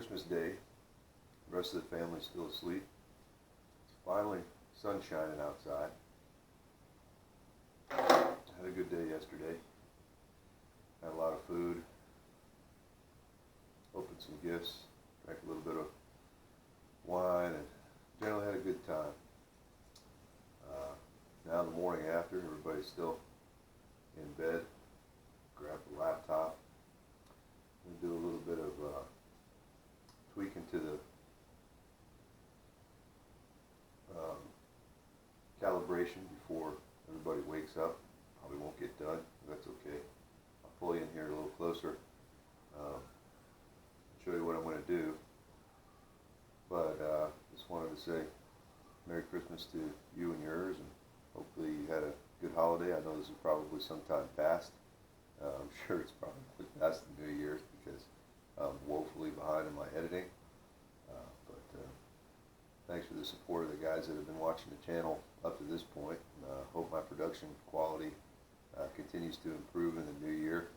Christmas Day. The rest of the family's still asleep. Finally, sun shining outside. Had a good day yesterday. Had a lot of food. Opened some gifts. Drank a little bit of wine and generally had a good time. Now the morning after, everybody's still in bed. Grab the laptop and do a little bit of tweaking to the calibration before everybody wakes up. Probably won't get done, but that's okay. I'll pull you in here a little closer, show you what I'm going to do. But just wanted to say Merry Christmas to you and yours, and hopefully you had a good holiday. I know this is probably sometime past. I'm sure it's probably past the New Year's because I'm woefully behind in my editing. Thanks for the support of the guys that have been watching the channel up to this point. Hope my production quality continues to improve in the new year,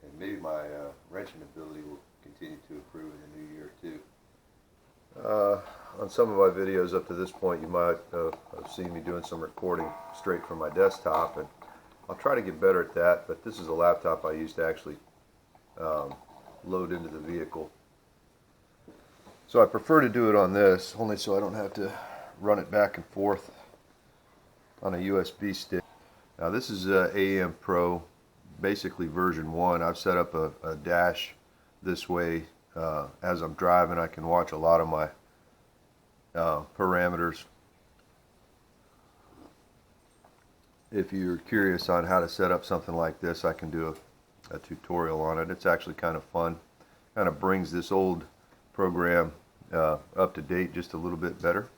and maybe my wrenching ability will continue to improve in the new year too. On some of my videos up to this point, you might have seen me doing some recording straight from my desktop, and I'll try to get better at that, but this is a laptop I use to actually load into the vehicle. So I prefer to do it on this, only so I don't have to run it back and forth on a USB stick. Now this is AEM Pro, basically version 1. I've set up a dash this way. As I'm driving, I can watch a lot of my parameters. If you're curious on how to set up something like this, I can do a tutorial on it. It's actually kind of fun. Kind of brings this old program up to date just a little bit better,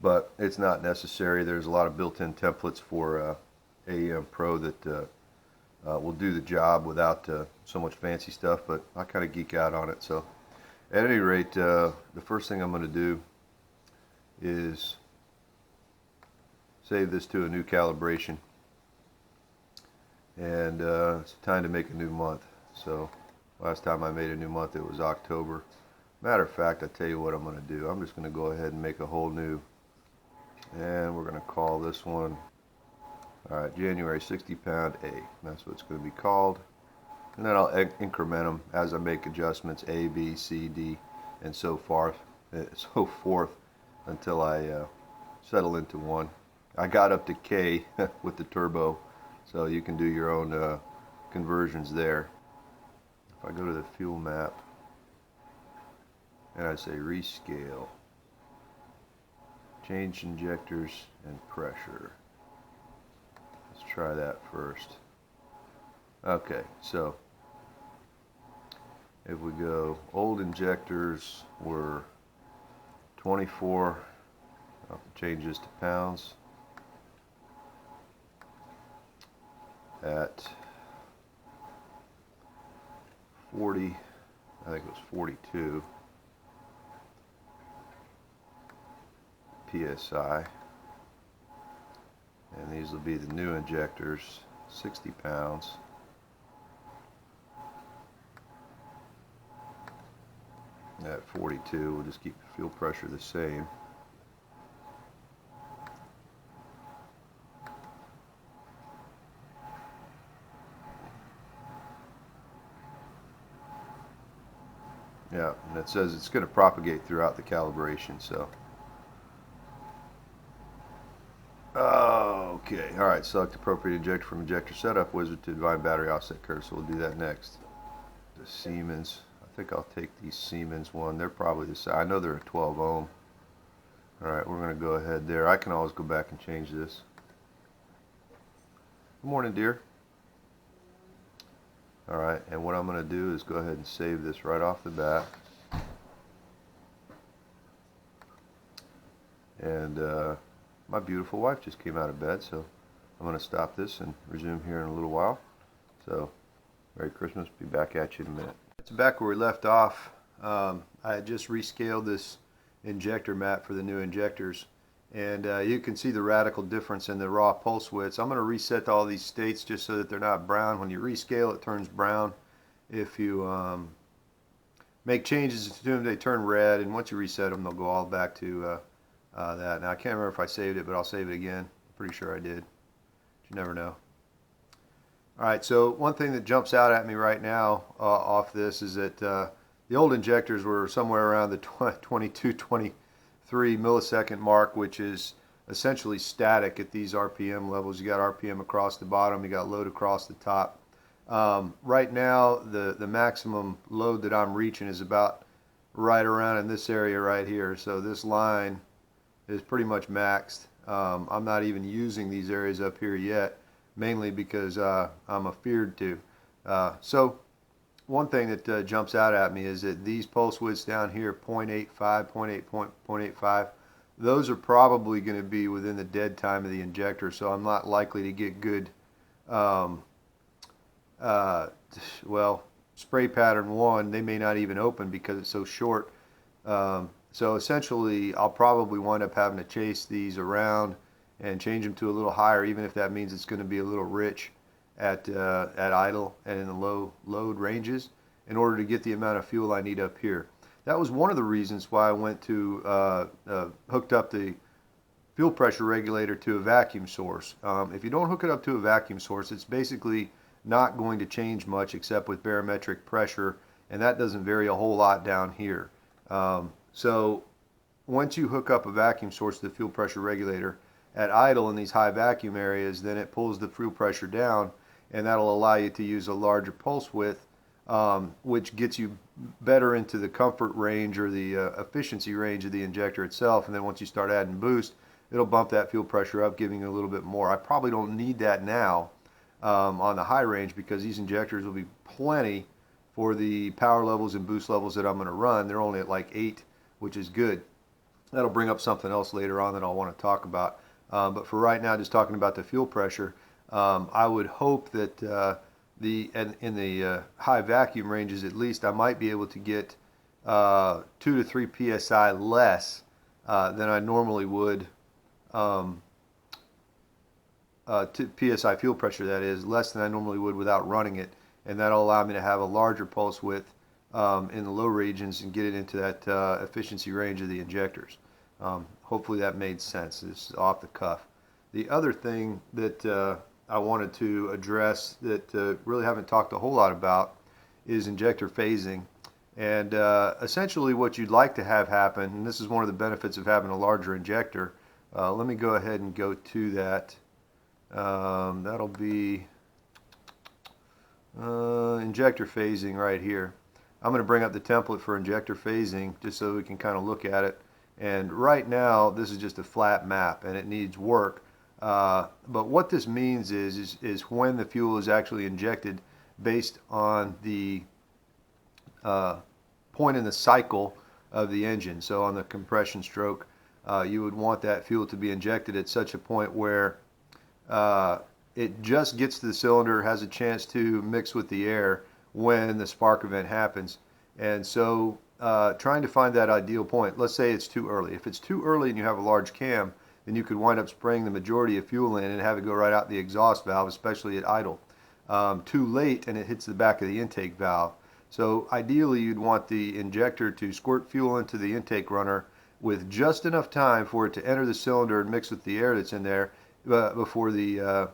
but it's not necessary. There's a lot of built-in templates for AEM Pro that will do the job without so much fancy stuff, but I kind of geek out on it. So at any rate, the first thing I'm going to do is save this to a new calibration, and it's time to make a new month. So last time I made a new month, it was October. Matter of fact, I tell you what I'm going to do. I'm just going to go ahead and make a whole new, and we're going to call this one, alright, January 60 pound A. That's what it's going to be called. And then I'll increment them as I make adjustments, A, B, C, D, and so forth until I settle into 1. I got up to K with the turbo, so you can do your own conversions there. If I go to the fuel map and I say rescale, change injectors and pressure. Let's try that first. Okay, so if we go, old injectors were 24, I'll change this to pounds, at 40, I think it was 42 PSI, and these will be the new injectors, 60 pounds. At 42, we'll just keep the fuel pressure the same. Yeah, and it says it's going to propagate throughout the calibration, so. Okay, alright, select appropriate injector from injector setup wizard to define battery offset curve, so we'll do that next. The Siemens, I think I'll take these Siemens one, they're probably the same. I know they're a 12 ohm. Alright, we're going to go ahead there. I can always go back and change this. Good morning, dear. Alright, and what I'm going to do is go ahead and save this right off the bat. And my beautiful wife just came out of bed, so I'm going to stop this and resume here in a little while. So, Merry Christmas. Be back at you in a minute. It's back where we left off. I had just rescaled this injector map for the new injectors, and you can see the radical difference in the raw pulse widths. I'm going to reset all these states just so that they're not brown. When you rescale, it turns brown. If you make changes to them, they turn red, and once you reset them, they'll go all back to that. Now, I can't remember if I saved it, but I'll save it again. I'm pretty sure I did. But you never know. All right, so one thing that jumps out at me right now off this is that the old injectors were somewhere around the 22, 23 millisecond mark, which is essentially static at these RPM levels. You got RPM across the bottom, you got load across the top. Right now, the maximum load that I'm reaching is about right around in this area right here. So this line is pretty much maxed. I'm not even using these areas up here yet, mainly because I'm afeared to. So one thing that jumps out at me is that these pulse widths down here, 0.85, 0.85, those are probably going to be within the dead time of the injector, so I'm not likely to get good, well, spray pattern 1, they may not even open because it's so short. So essentially, I'll probably wind up having to chase these around and change them to a little higher, even if that means it's going to be a little rich at idle and in the low load ranges in order to get the amount of fuel I need up here. That was one of the reasons why I went to hooked up the fuel pressure regulator to a vacuum source. If you don't hook it up to a vacuum source, it's basically not going to change much except with barometric pressure, and that doesn't vary a whole lot down here. So once you hook up a vacuum source to the fuel pressure regulator at idle in these high vacuum areas, then it pulls the fuel pressure down, and that'll allow you to use a larger pulse width, which gets you better into the comfort range or the efficiency range of the injector itself. And then once you start adding boost, it'll bump that fuel pressure up, giving you a little bit more. I probably don't need that now on the high range, because these injectors will be plenty for the power levels and boost levels that I'm going to run. They're only at like 8, which is good. That'll bring up something else later on that I'll want to talk about. But for right now, just talking about the fuel pressure, I would hope that in the high vacuum ranges, at least, I might be able to get 2 to 3 psi less than I normally would. PSI fuel pressure, that is, less than I normally would without running it, and that'll allow me to have a larger pulse width in the low regions and get it into that efficiency range of the injectors. Hopefully that made sense. It's off the cuff. The other thing that I wanted to address that really haven't talked a whole lot about is injector phasing. And essentially what you'd like to have happen, and this is one of the benefits of having a larger injector. Let me go ahead and go to that. That'll be injector phasing right here. I'm going to bring up the template for injector phasing just so we can kind of look at it. And right now this is just a flat map and it needs work. But what this means is when the fuel is actually injected based on the point in the cycle of the engine. So on the compression stroke, you would want that fuel to be injected at such a point where it just gets to the cylinder, has a chance to mix with the air when the spark event happens. And so trying to find that ideal point, let's say it's too early. If it's too early and you have a large cam, then you could wind up spraying the majority of fuel in and have it go right out the exhaust valve, especially at idle. Too late and it hits the back of the intake valve. So ideally you'd want the injector to squirt fuel into the intake runner with just enough time for it to enter the cylinder and mix with the air that's in there before the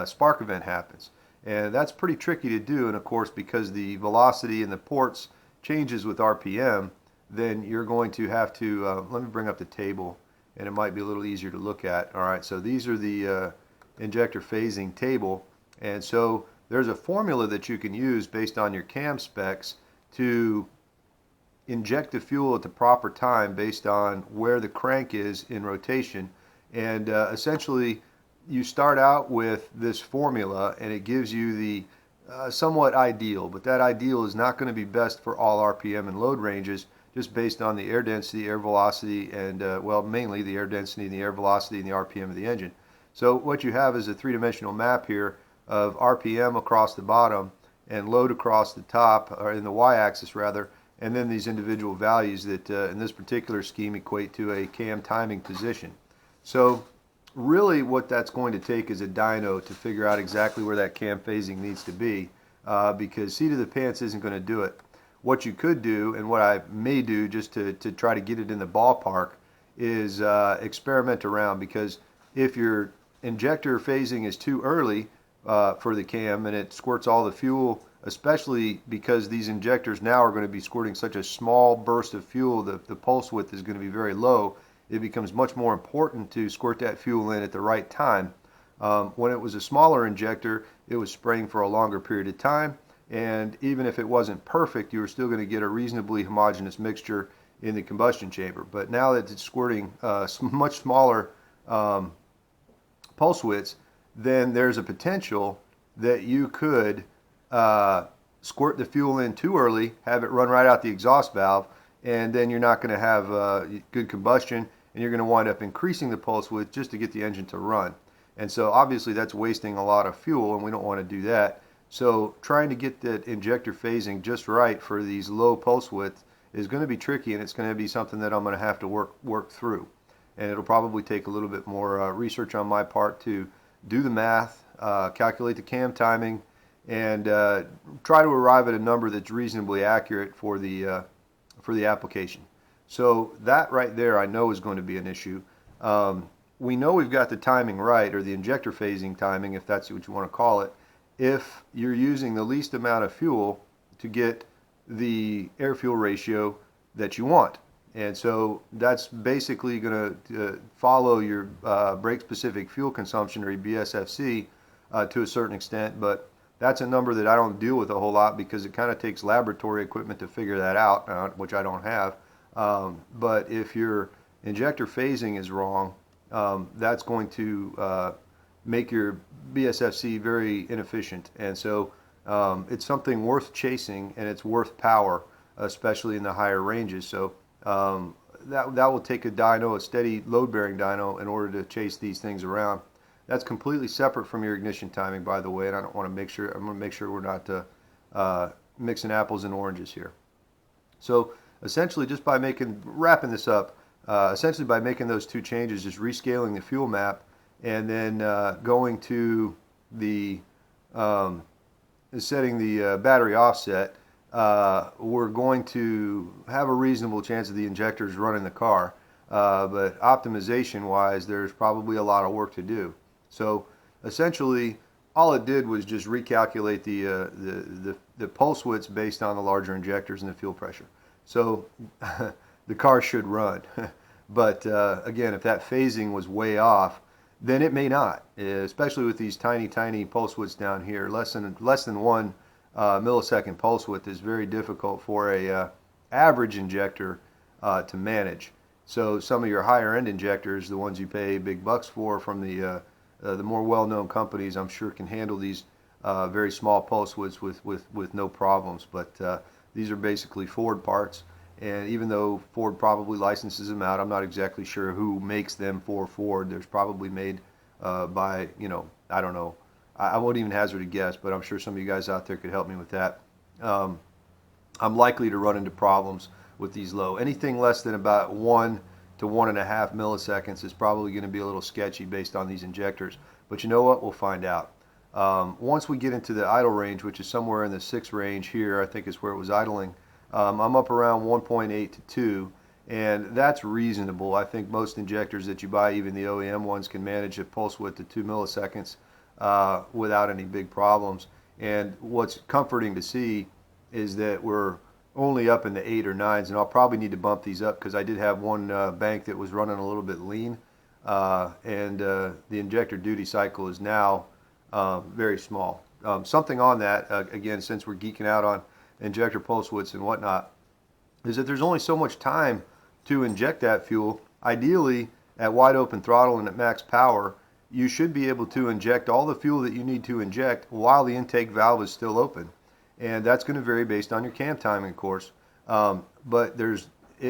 spark event happens. And that's pretty tricky to do, and of course because the velocity in the ports changes with RPM, then you're going to have to, let me bring up the table and it might be a little easier to look at. Alright, so these are the injector phasing table, and so there's a formula that you can use based on your cam specs to inject the fuel at the proper time based on where the crank is in rotation. And essentially you start out with this formula and it gives you the somewhat ideal, but that ideal is not going to be best for all RPM and load ranges, just based on the air density, air velocity, and well, mainly the air density and the air velocity and the RPM of the engine. So what you have is a three-dimensional map here of RPM across the bottom and load across the top, or in the y-axis rather, and then these individual values that in this particular scheme equate to a cam timing position. So really what that's going to take is a dyno to figure out exactly where that cam phasing needs to be, because seat of the pants isn't going to do it. what you could do, and what I may do just to try to get it in the ballpark, is experiment around, because if your injector phasing is too early for the cam and it squirts all the fuel, especially because these injectors now are going to be squirting such a small burst of fuel, the pulse width is going to be very low. It becomes much more important to squirt that fuel in at the right time. When it was a smaller injector, it was spraying for a longer period of time, and even if it wasn't perfect, you were still going to get a reasonably homogeneous mixture in the combustion chamber. But now that it's squirting much smaller pulse widths, then there's a potential that you could squirt the fuel in too early, have it run right out the exhaust valve, and then you're not going to have good combustion, and you're going to wind up increasing the pulse width just to get the engine to run. And so obviously that's wasting a lot of fuel, and we don't want to do that. So trying to get that injector phasing just right for these low pulse widths is going to be tricky, and it's going to be something that I'm going to have to work through. And it'll probably take a little bit more research on my part to do the math, calculate the cam timing, and try to arrive at a number that's reasonably accurate for the application. So that right there I know is going to be an issue. We know we've got the timing right, or the injector phasing timing, if that's what you want to call it, if you're using the least amount of fuel to get the air-fuel ratio that you want. And so that's basically going to follow your brake-specific fuel consumption, or your BSFC, to a certain extent, but that's a number that I don't deal with a whole lot because it kind of takes laboratory equipment to figure that out, which I don't have. But if your injector phasing is wrong, that's going to make your BSFC very inefficient. And so it's something worth chasing, and it's worth power, especially in the higher ranges. So that will take a dyno, a steady load-bearing dyno, in order to chase these things around. That's completely separate from your ignition timing, by the way, and I don't want to make sure, I'm going to make sure we're not mixing apples and oranges here. So essentially, just by wrapping this up, essentially by making those two changes, just rescaling the fuel map, and then going to the setting the battery offset, we're going to have a reasonable chance of the injectors running the car. But optimization wise, there's probably a lot of work to do. So essentially, all it did was just recalculate the pulse widths based on the larger injectors and the fuel pressure. So the car should run. But again, if that phasing was way off, then it may not, especially with these tiny pulse widths down here. Less than 1 millisecond pulse width is very difficult for a average injector to manage. So some of your higher end injectors, the ones you pay big bucks for from the more well-known companies, I'm sure can handle these very small pulse widths with no problems. But these are basically Ford parts, and even though Ford probably licenses them out, I'm not exactly sure who makes them for Ford. There's probably made by, I don't know. I won't even hazard a guess, but I'm sure some of you guys out there could help me with that. I'm likely to run into problems with these low. Anything less than about 1 to 1.5 milliseconds is probably going to be a little sketchy based on these injectors. But you know what? We'll find out. Once we get into the idle range, which is somewhere in the 6 range here, I think is where it was idling, I'm up around 1.8 to 2, and that's reasonable. I think most injectors that you buy, even the OEM ones, can manage a pulse width to 2 milliseconds without any big problems. And what's comforting to see is that we're only up in the 8 or 9s, and I'll probably need to bump these up because I did have one bank that was running a little bit lean, and the injector duty cycle is now very small. Something on that, again, since we're geeking out on injector pulse widths and whatnot, is that there's only so much time to inject that fuel. Ideally, at wide open throttle and at max power, you should be able to inject all the fuel that you need to inject while the intake valve is still open. And that's going to vary based on your cam timing, of course. But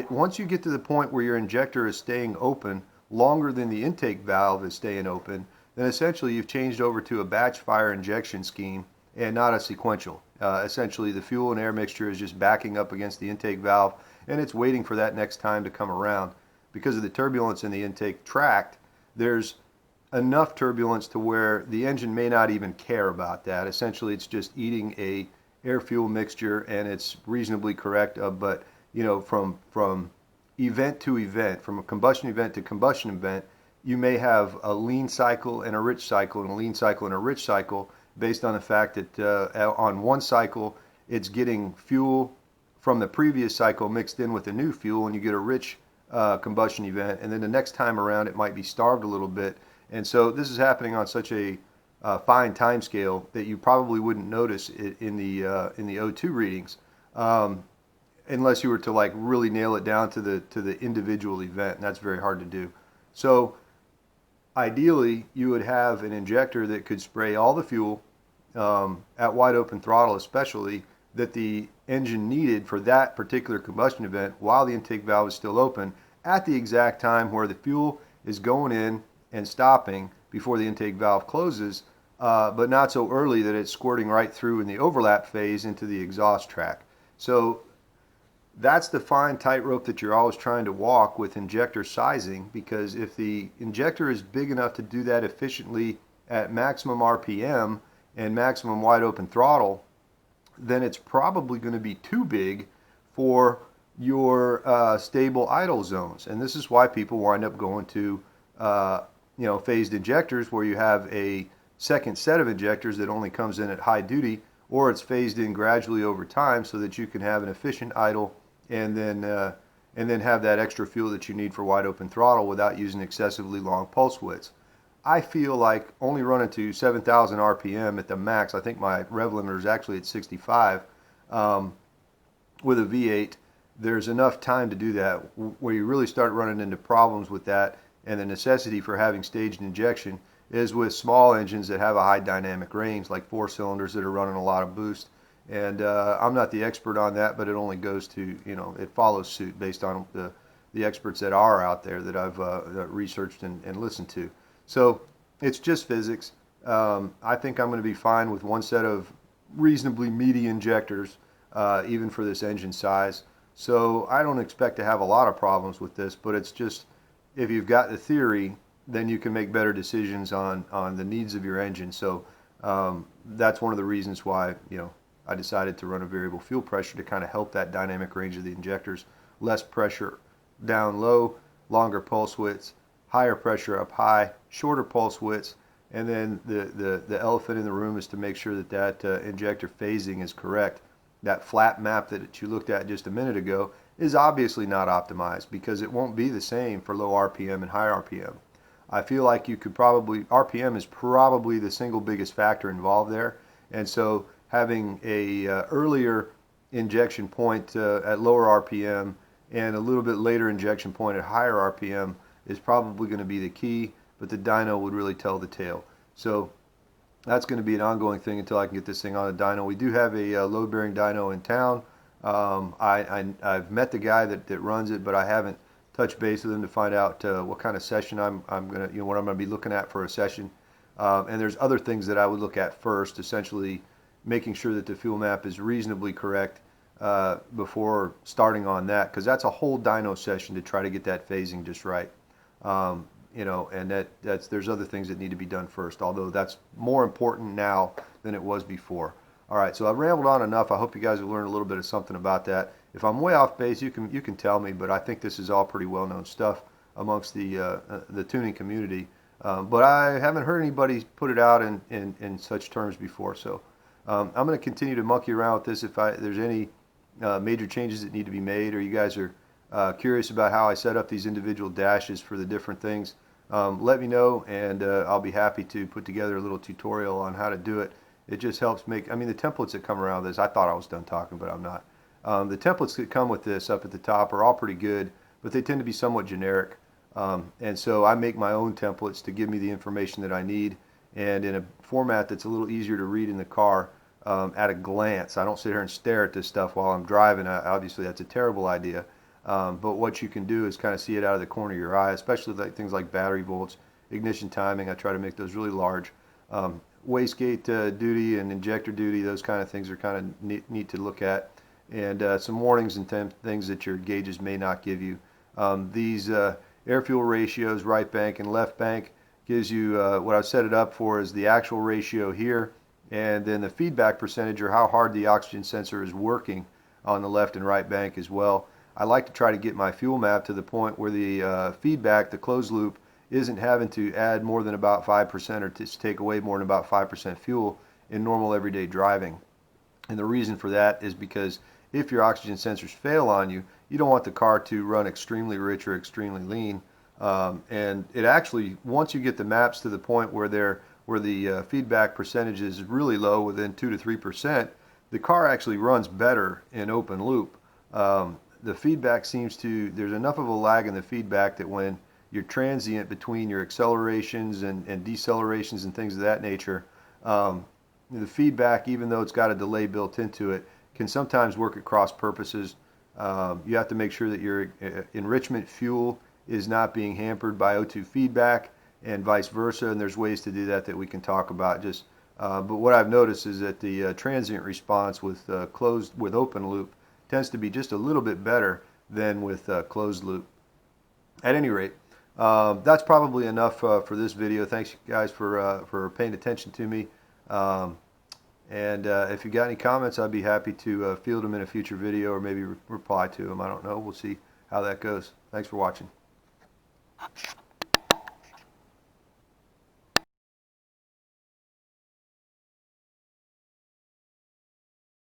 once you get to the point where your injector is staying open longer than the intake valve is staying open, then essentially you've changed over to a batch fire injection scheme and not a sequential. Essentially, the fuel and air mixture is just backing up against the intake valve, and it's waiting for that next time to come around. Because of the turbulence in the intake tract, there's enough turbulence to where the engine may not even care about that. Essentially, it's just eating a air-fuel mixture and it's reasonably correct. But you know, from event to event, from a combustion event to combustion event, you may have a lean cycle and a rich cycle, and a lean cycle and a rich cycle, based on the fact that on one cycle it's getting fuel from the previous cycle mixed in with the new fuel, and you get a rich combustion event, and then the next time around it might be starved a little bit. And so this is happening on such a fine time scale that you probably wouldn't notice it in the O2 readings, unless you were to like really nail it down to the individual event, and that's very hard to do. So ideally, you would have an injector that could spray all the fuel at wide open throttle, especially, that the engine needed for that particular combustion event while the intake valve is still open, at the exact time where the fuel is going in and stopping before the intake valve closes, but not so early that it's squirting right through in the overlap phase into the exhaust track. So that's the fine tightrope that you're always trying to walk with injector sizing, because if the injector is big enough to do that efficiently at maximum RPM and maximum wide open throttle, then it's probably going to be too big for your stable idle zones. And this is why people wind up going to phased injectors, where you have a second set of injectors that only comes in at high duty, or it's phased in gradually over time so that you can have an efficient idle and then have that extra fuel that you need for wide open throttle without using excessively long pulse widths. I feel like only running to 7,000 RPM at the max, I think my rev limiter is actually at 65, with a V8, there's enough time to do that. Where you really start running into problems with that and the necessity for having staged injection is with small engines that have a high dynamic range, like 4 cylinders that are running a lot of boost. And I'm not the expert on that, but it only goes to, it follows suit based on the experts that are out there that I've researched and listened to. So it's just physics. I think I'm going to be fine with one set of reasonably meaty injectors, even for this engine size. So I don't expect to have a lot of problems with this, but it's just, if you've got the theory, then you can make better decisions on the needs of your engine. So that's one of the reasons why, I decided to run a variable fuel pressure to kind of help that dynamic range of the injectors. Less pressure down low, longer pulse widths, higher pressure up high, shorter pulse widths, and then the elephant in the room is to make sure that injector phasing is correct. That flat map that you looked at just a minute ago is obviously not optimized, because it won't be the same for low RPM and high RPM. I feel like you could probably, RPM is probably the single biggest factor involved there, and so having a earlier injection point at lower RPM and a little bit later injection point at higher RPM is probably going to be the key, but the dyno would really tell the tale. So that's going to be an ongoing thing until I can get this thing on a dyno. We do have a load-bearing dyno in town. I've met the guy that runs it, but I haven't touched base with him to find out what kind of session I'm going to, what I'm going to be looking at for a session. And there's other things that I would look at first, essentially making sure that the fuel map is reasonably correct before starting on that, because that's a whole dyno session to try to get that phasing just right. And there's other things that need to be done first, although that's more important now than it was before. All right, so I've rambled on enough. I hope you guys have learned a little bit of something about that. If I'm way off base, you can tell me, but I think this is all pretty well-known stuff amongst the tuning community. But I haven't heard anybody put it out in such terms before. So I'm going to continue to monkey around with this. If there's any major changes that need to be made, or you guys are curious about how I set up these individual dashes for the different things, let me know, and I'll be happy to put together a little tutorial on how to do it. It just helps make, the templates that come around this, I thought I was done talking, but I'm not. The templates that come with this up at the top are all pretty good, but they tend to be somewhat generic. And so I make my own templates to give me the information that I need, and in a format that's a little easier to read in the car at a glance. I don't sit here and stare at this stuff while I'm driving. Obviously, that's a terrible idea. But what you can do is kind of see it out of the corner of your eye, especially things like battery volts, ignition timing. I try to make those really large. Wastegate duty and injector duty, those kind of things are kind of neat to look at. And some warnings and things that your gauges may not give you. These air-fuel ratios, right bank and left bank, gives you what I've set it up for is the actual ratio here, and then the feedback percentage, or how hard the oxygen sensor is working on the left and right bank as well. I like to try to get my fuel map to the point where the feedback, the closed loop, isn't having to add more than about 5% or to take away more than about 5% fuel in normal everyday driving. And the reason for that is because if your oxygen sensors fail on you, you don't want the car to run extremely rich or extremely lean. And it actually, once you get the maps to the point where the feedback percentage is really low, within 2 to 3%, the car actually runs better in open loop. The feedback there's enough of a lag in the feedback that when you're transient between your accelerations and decelerations and things of that nature, the feedback, even though it's got a delay built into it, can sometimes work at cross purposes. You have to make sure that your enrichment fuel is not being hampered by O2 feedback, and vice versa. And there's ways to do that we can talk about. But what I've noticed is that the transient response with open loop tends to be just a little bit better than with closed loop. At any rate, that's probably enough for this video. Thanks, guys, for paying attention to me. And if you got any comments, I'd be happy to field them in a future video, or maybe reply to them. I don't know. We'll see how that goes. Thanks for watching.